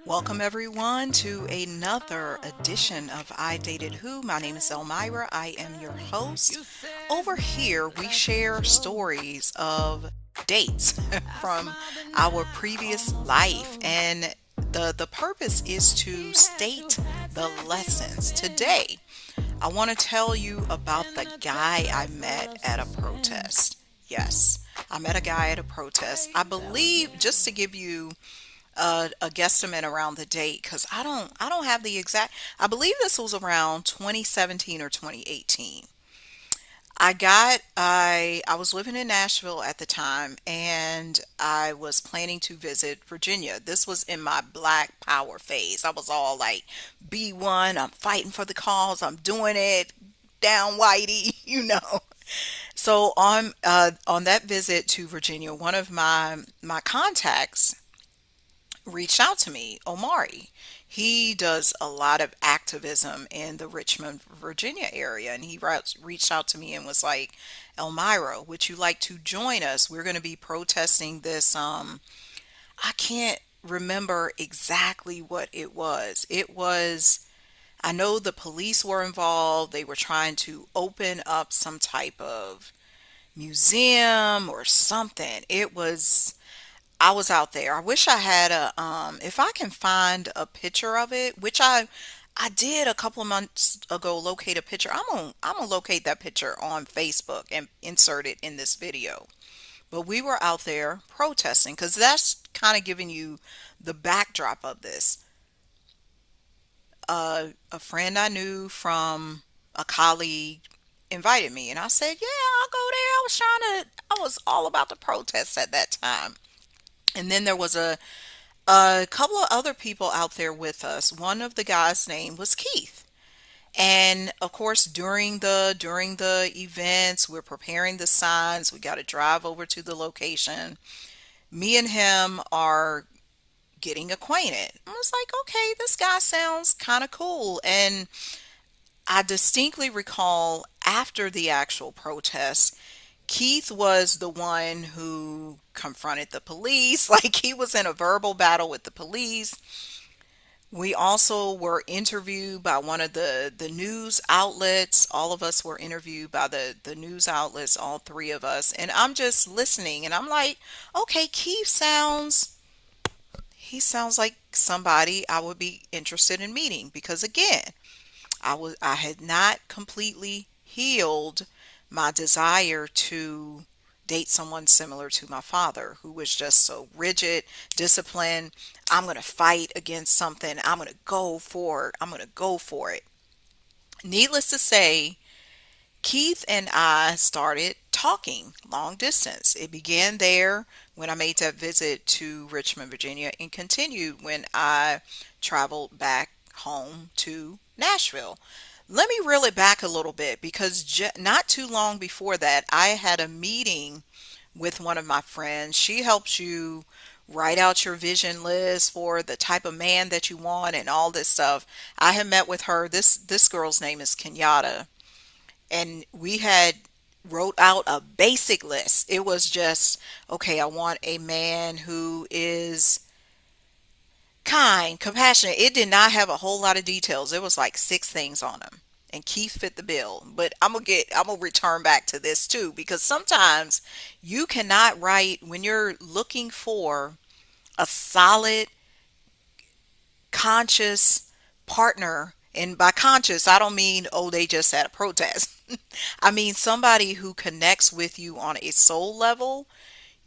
Welcome everyone to another edition of I Dated Who. My name is Elmira. I am your host. Over here, we share stories of dates from our previous life, and the purpose is to state the lessons. Today, I want to tell you about the guy I met at a protest. Yes, I met a guy at a protest. I believe, just to give you a guesstimate around the date, because I don't have the exact. I believe this was around 2017 or 2018. I was living in Nashville at the time, and I was planning to visit Virginia. This was in my Black Power phase. I was all like, B1, I'm fighting for the cause, I'm doing it, down Whitey, So on that visit to Virginia, one of my contacts reached out to me, Omari. He does a lot of activism in the Richmond, Virginia area, and he reached out to me and was like, Elmira, would you like to join us? We're going to be protesting this. I can't remember exactly what it was. I know the police were involved. They were trying to open up some type of museum or something. I was out there. I wish I had if I can find a picture of it, which I did a couple of months ago locate a picture. I'm gonna locate that picture on Facebook and insert it in this video. But we were out there protesting because that's kind of giving you the backdrop of this. A friend I knew from a colleague invited me, and I said, "Yeah, I'll go there." I was all about the protest at that time. And then there was a couple of other people out there with us. One of the guys' name was Keith. And of course, during the events, we're preparing the signs. We got to drive over to the location. Me and him are getting acquainted. I was like, okay, this guy sounds kind of cool. And I distinctly recall after the actual protest, Keith was the one who confronted the police. Like he was in a verbal battle with the police. We also were interviewed by one of the news outlets. All of us were interviewed by the news outlets, all three of us. And I'm just listening and I'm like, okay, he sounds like somebody I would be interested in meeting because again, I had not completely healed my desire to date someone similar to my father who was just so rigid, disciplined. I'm going to fight against something. I'm going to go for it. I'm going to go for it. Needless to say, Keith and I started talking long distance. It began there when I made that visit to Richmond, Virginia, and continued when I traveled back home to Nashville. Let me reel it back a little bit because not too long before that, I had a meeting with one of my friends. She helps you write out your vision list for the type of man that you want and all this stuff. I had met with her. This girl's name is Kenyatta, and we had wrote out a basic list. It was just, okay, I want a man who is kind, compassionate. It did not have a whole lot of details. It was like six things on them. And Keith fit the bill. But I'm gonna return back to this too because sometimes you cannot write when you're looking for a solid, conscious partner. And by conscious, I don't mean, oh, they just had a protest. I mean somebody who connects with you on a soul level.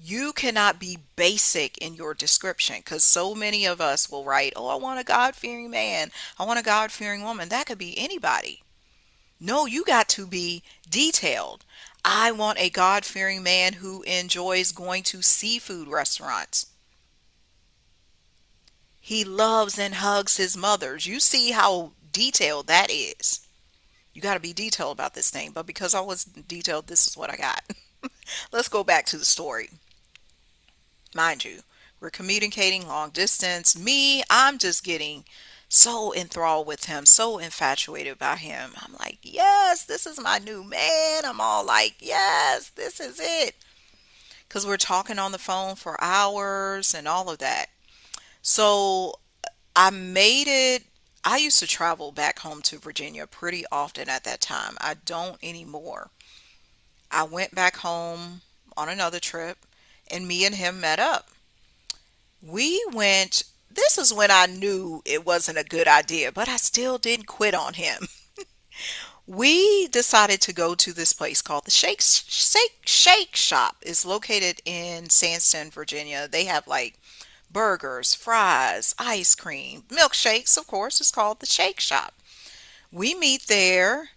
You cannot be basic in your description because so many of us will write, oh, I want a God fearing man. I want a God fearing woman. That could be anybody. No, you got to be detailed. I want a God fearing man who enjoys going to seafood restaurants. He loves and hugs his mothers. You see how detailed that is. You got to be detailed about this thing. But because I was detailed, this is what I got. Let's go back to the story. Mind you, we're communicating long distance. I'm just getting so enthralled with him, so infatuated by him. I'm like, yes, this is my new man. I'm all like, yes, this is it. Because we're talking on the phone for hours and all of that. So I made it. I used to travel back home to Virginia pretty often at that time. I don't anymore. I went back home on another trip and me and him met up. We went, this is when I knew it wasn't a good idea, but I still didn't quit on him. We decided to go to this place called the Shake Shop. It's located in Sandston, Virginia. They have like burgers, fries, ice cream, milkshakes, of course. It's called the Shake Shop. We meet there,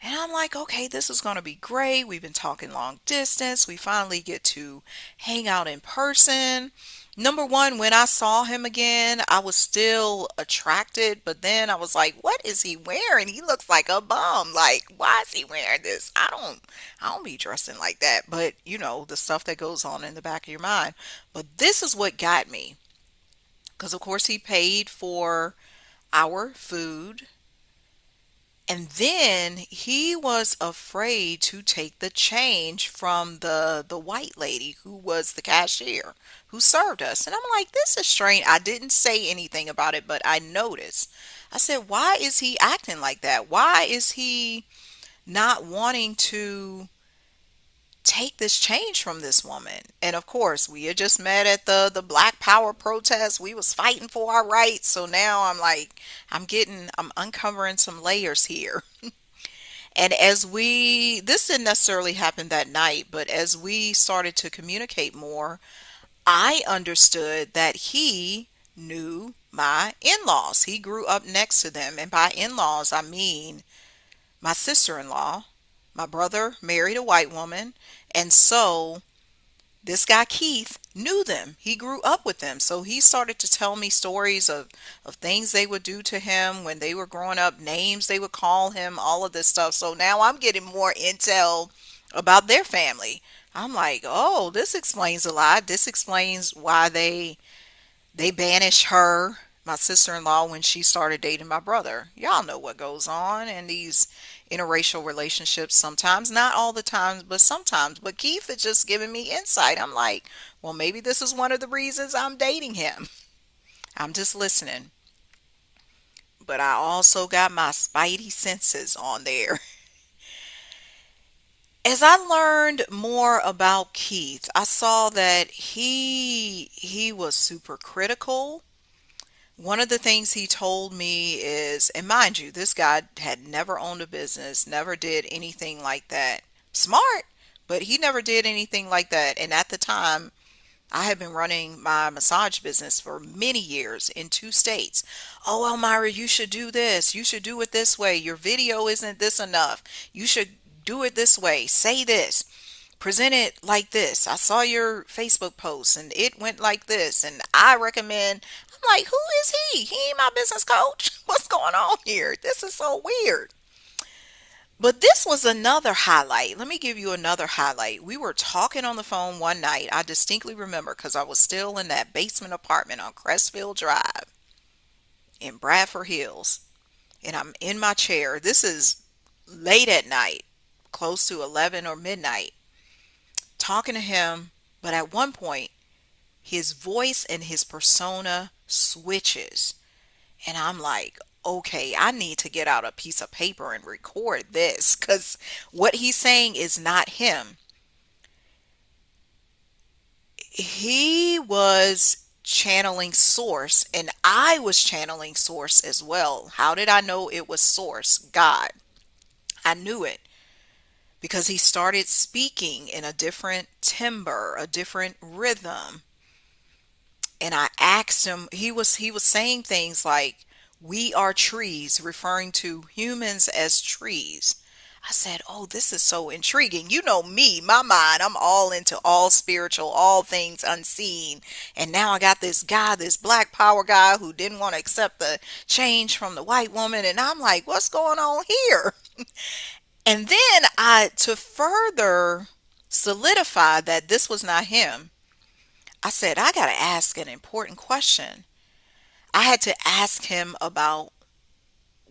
and I'm like, okay, this is going to be great. We've been talking long distance. We finally get to hang out in person. Number one, when I saw him again, I was still attracted, but then I was like, what is he wearing? He looks like a bum. Like, why is he wearing this? I don't be dressing like that. But, the stuff that goes on in the back of your mind. But this is what got me. Because of course he paid for our food. And then he was afraid to take the change from the white lady who was the cashier who served us. And I'm like, this is strange. I didn't say anything about it, but I noticed. I said, why is he acting like that? Why is he not wanting to take this change from this woman? And of course, we had just met at the Black Power protest. We was fighting for our rights. So now I'm like, I'm uncovering some layers here. And this didn't necessarily happen that night, but as we started to communicate more, I understood that he knew my in-laws. He grew up next to them. And by in-laws, I mean my sister-in-law. My brother married a white woman. And so this guy Keith knew them. He grew up with them. So he started to tell me stories of things they would do to him when they were growing up, names they would call him, all of this stuff. So now I'm getting more intel about their family. I'm like, oh, this explains a lot. This explains why they banished her, my sister-in-law, when she started dating my brother. Y'all know what goes on in these interracial relationships sometimes. Not all the times, but sometimes. But Keith is just giving me insight. I'm like, well, maybe this is one of the reasons I'm dating him. I'm just listening. But I also got my spidey senses on there. As I learned more about Keith, I saw that he was super critical. One of the things he told me is, and mind you, this guy had never owned a business, never did anything like that. Smart, but he never did anything like that. And at the time, I had been running my massage business for many years in 2 states. Oh, Elmira, you should do this. You should do it this way. Your video isn't this enough. You should do it this way. Say this. Present it like this. I saw your Facebook post and it went like this. And I recommend. I'm like, who is he? He ain't my business coach. What's going on here? This is so weird. But this was another highlight. Let me give you another highlight. We were talking on the phone one night. I distinctly remember because I was still in that basement apartment on Crestfield Drive in Bradford Hills. And I'm in my chair. This is late at night, close to 11 or midnight, talking to him. But at one point, his voice and his persona switches. And I'm like, okay, I need to get out a piece of paper and record this because what he's saying is not him. He was channeling source and I was channeling source as well. How did I know it was source? God. I knew it because he started speaking in a different timbre, a different rhythm. And I asked him, he was saying things like, we are trees, referring to humans as trees. I said, oh, this is so intriguing. You know me, my mind, I'm all into all spiritual, all things unseen. And now I got this guy, this black power guy who didn't want to accept the change from the white woman. And I'm like, what's going on here? And then to further solidify that this was not him, I said, I got to ask an important question. I had to ask him about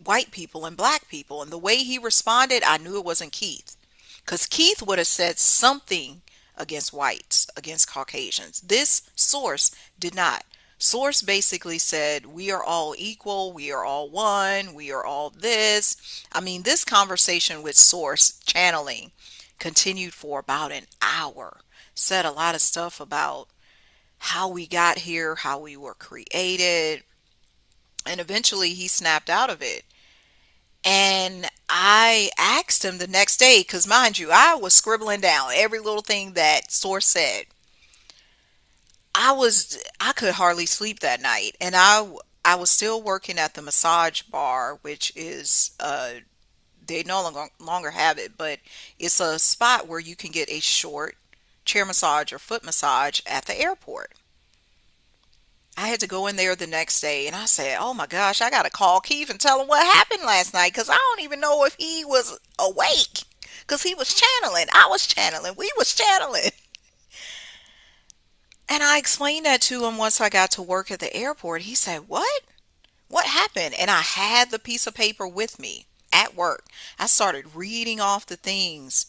white people and black people. And the way he responded, I knew it wasn't Keith. Because Keith would have said something against whites, against Caucasians. This source did not. Source basically said, we are all equal, we are all one, we are all this. I mean, this conversation with Source channeling continued for about an hour. Said a lot of stuff about how we got here, how we were created, and eventually he snapped out of it. And I asked him the next day, because mind you, I was scribbling down every little thing that Source said. I could hardly sleep that night, and I was still working at the massage bar, which is they no longer have it, but it's a spot where you can get a short chair massage or foot massage at the airport. I had to go in there the next day, and I said, "Oh my gosh, I got to call Keith and tell him what happened last night, because I don't even know if he was awake, because he was channeling, I was channeling, we was channeling." And I explained that to him once I got to work at the airport. He said, "What? What happened?" And I had the piece of paper with me at work. I started reading off the things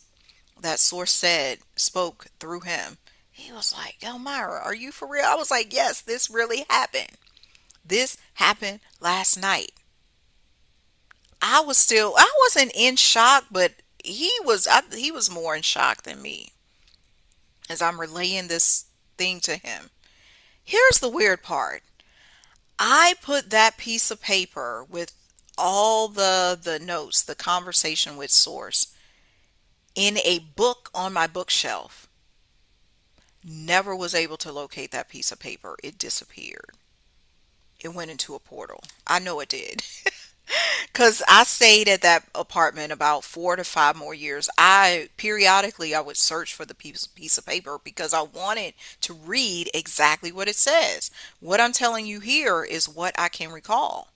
that Source said spoke through him. He was like, "Elmira, are you for real?" I was like, "Yes, this really happened. This happened last night." I wasn't in shock, but he was more in shock than me as I'm relaying this thing to him. Here's the weird part. I put that piece of paper with all the notes, the conversation with Source, in a book on my bookshelf. Never was able to locate that piece of paper. It disappeared. It went into a portal. I know it did. Because I stayed at that apartment about 4 to 5 more years. I would search for the piece of paper because I wanted to read exactly what it says. What I'm telling you here is what I can recall.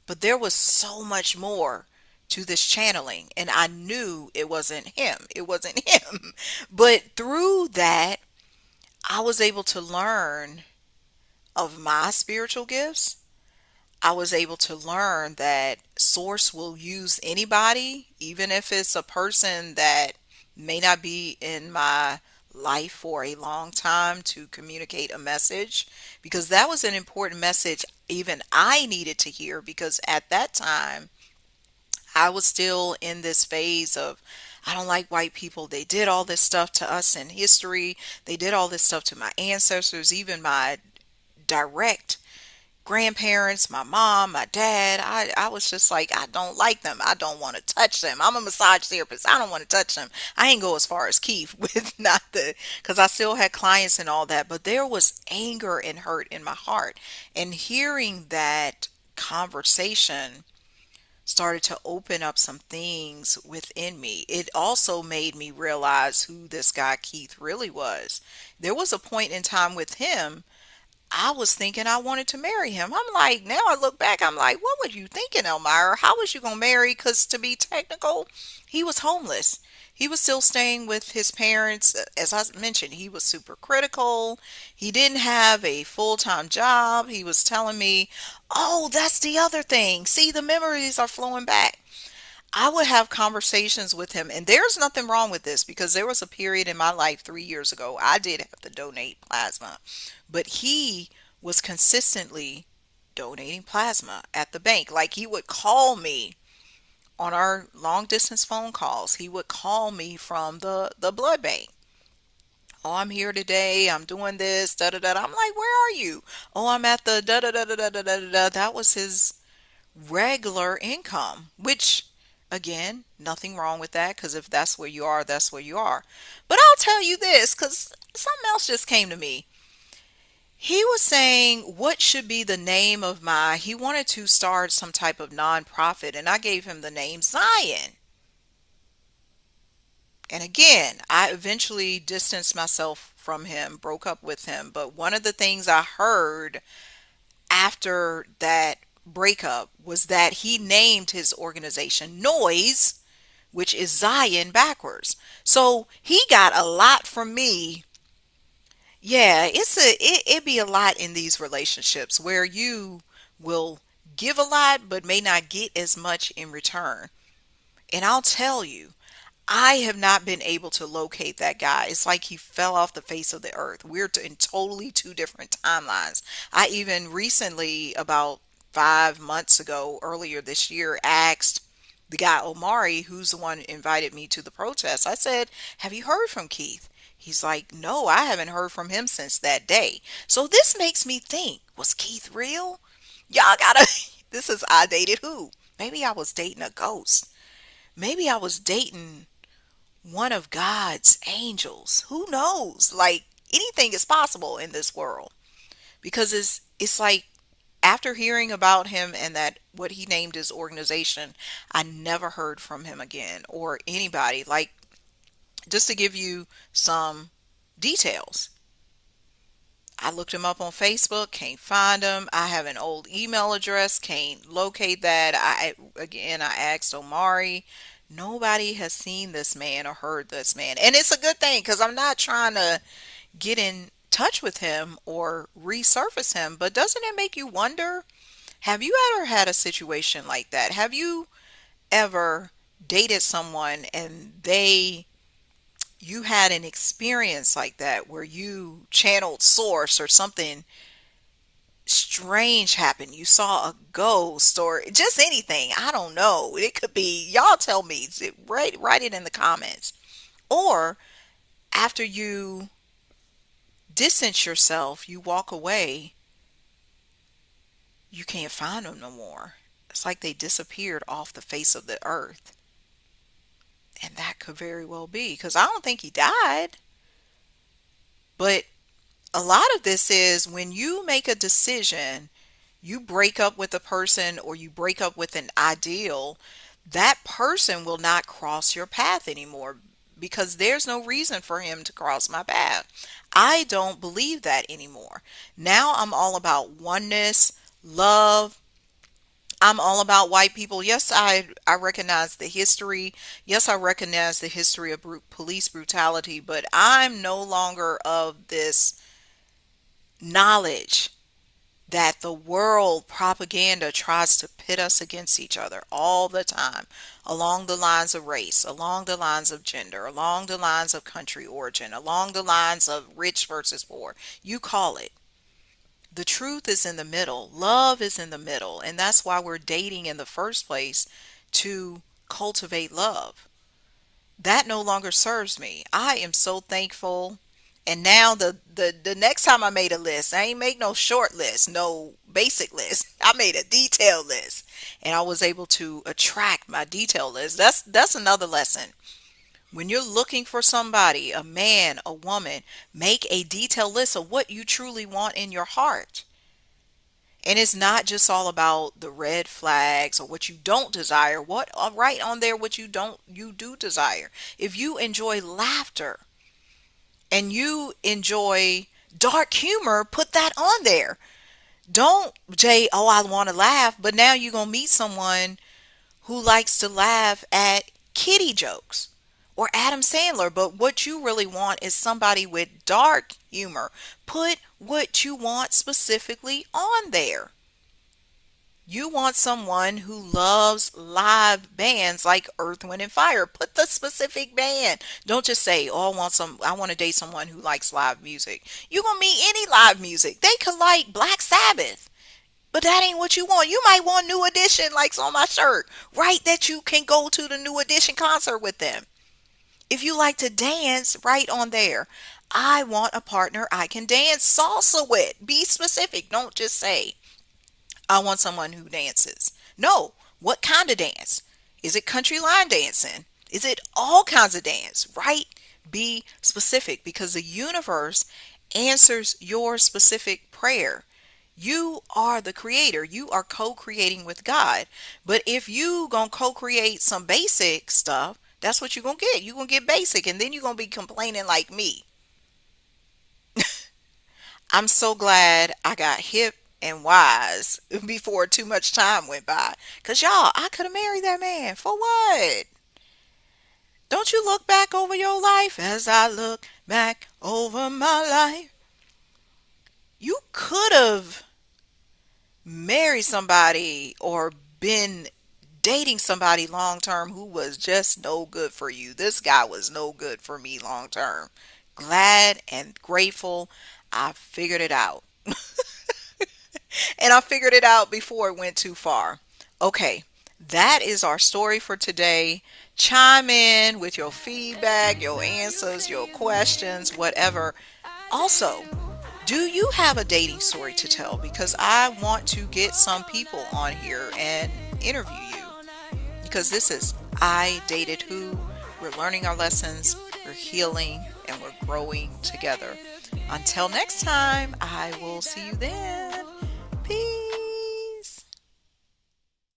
But there was so much more to this channeling, and I knew it wasn't him. It wasn't him. But through that, I was able to learn of my spiritual gifts. I was able to learn that Source will use anybody, even if it's a person that may not be in my life for a long time, to communicate a message, because that was an important message even I needed to hear, because at that time I was still in this phase of, I don't like white people. They did all this stuff to us in history. They did all this stuff to my ancestors, even my direct grandparents, my mom, my dad. I was just like, I don't like them. I don't want to touch them. I'm a massage therapist. I don't want to touch them. I ain't go as far as Keith with not the, because I still had clients and all that, but there was anger and hurt in my heart. And hearing that conversation started to open up some things within me. It also made me realize who this guy Keith really was. There was a point in time with him I was thinking I wanted to marry him. I'm like, now I look back, I'm like, what were you thinking, Elmira? How was you going to marry? Because to be technical, he was homeless. He was still staying with his parents. As I mentioned, he was super critical. He didn't have a full-time job. He was telling me, oh, that's the other thing. See, the memories are flowing back. I would have conversations with him, and there's nothing wrong with this because there was a period in my life 3 years ago I did have to donate plasma, but he was consistently donating plasma at the bank. Like, he would call me on our long distance phone calls. He would call me from the blood bank. Oh, I'm here today. I'm doing this. Da da da. I'm like, where are you? Oh, I'm at the da da da da da da da da. That was his regular income, which, again, nothing wrong with that, because if that's where you are, that's where you are. But I'll tell you this, because something else just came to me. He was saying, what should be the name of he wanted to start some type of nonprofit, and I gave him the name Zion. And again, I eventually distanced myself from him, broke up with him. But one of the things I heard after that breakup was that he named his organization Noise, which is Zion backwards. So he got a lot from me. Yeah, it be a lot in these relationships where you will give a lot but may not get as much in return. And I'll tell you, I have not been able to locate that guy. It's like he fell off the face of the earth. We're in totally two different timelines. I even recently, about 5 months ago, earlier this year, asked the guy Omari, who's the one who invited me to the protest. I said, "Have you heard from Keith?" He's like, "No, I haven't heard from him since that day." So this makes me think, was Keith real? Y'all gotta, this is I dated who? Maybe I was dating a ghost. Maybe I was dating one of God's angels. Who knows? Like anything is possible in this world because it's like after hearing about him and that what he named his organization, I never heard from him again or anybody. Like just to give you some details. I looked him up on Facebook, can't find him. I have an old email address, can't locate that. I asked Omari. Nobody has seen this man or heard this man. And it's a good thing because I'm not trying to get in touch with him or resurface him, but doesn't it make you wonder? Have you ever had a situation like that? Have you ever dated someone and you had an experience like that where you channeled source or something strange happened? You saw a ghost or just anything. I don't know. It could be, y'all tell me. Write it in the comments. Or after you distance yourself, you walk away, you can't find them no more. It's like they disappeared off the face of the earth. And that could very well be because I don't think he died. But a lot of this is when you make a decision, you break up with a person or you break up with an ideal, that person will not cross your path anymore because there's no reason for him to cross my path. I don't believe that anymore. Now I'm all about oneness, love. I'm all about white people. Yes, I recognize the history. Yes, I recognize the history of police brutality, but I'm no longer of this knowledge that the world propaganda tries to pit us against each other all the time along the lines of race, along the lines of gender, along the lines of country origin, along the lines of rich versus poor. You call it. The truth is in the middle. Love is in the middle. And that's why we're dating in the first place, to cultivate love. That no longer serves me. I am so thankful. And now the next time I made a list, I ain't make no short list, no basic list. I made a detailed list. And I was able to attract my detailed list. That's another lesson. When you're looking for somebody, a man, a woman, make a detailed list of what you truly want in your heart. And it's not just all about the red flags or what you don't desire. What right on there what you do desire. If you enjoy laughter and you enjoy dark humor, put that on there. Don't Jay, oh I want to laugh, but now you're going to meet someone who likes to laugh at kitty jokes or Adam Sandler, but what you really want is somebody with dark humor. Put what you want specifically on there. You want someone who loves live bands like Earth, Wind, and Fire. Put the specific band. Don't just say, "Oh, I want to date someone who likes live music." You're gonna meet any live music. They could like Black Sabbath, but that ain't what you want. You might want New Edition, like's on my shirt. Right, that you can go to the New Edition concert with them. If you like to dance, right on there. I want a partner I can dance salsa with. Be specific. Don't just say, I want someone who dances. No, what kind of dance? Is it country line dancing? Is it all kinds of dance? Right? Be specific because the universe answers your specific prayer. You are the creator. You are co-creating with God. But if you gonna co-create some basic stuff, that's what you're gonna get. You're gonna get basic and then you're gonna be complaining like me. I'm so glad I got hip and wise before too much time went by. Cause y'all, I could have married that man. For what? Don't you look back over your life as I look back over my life? You could have married somebody or been dating somebody long term who was just no good for you. This guy was no good for me long term. Glad and grateful I figured it out. And I figured it out before it went too far. Okay, that is our story for today. Chime in with your feedback, your answers, your questions, whatever. Also, do you have a dating story to tell? Because I want to get some people on here and interview you. Because this is I Dated Who. We're learning our lessons, we're healing, and we're growing together. Until next time, I will see you then.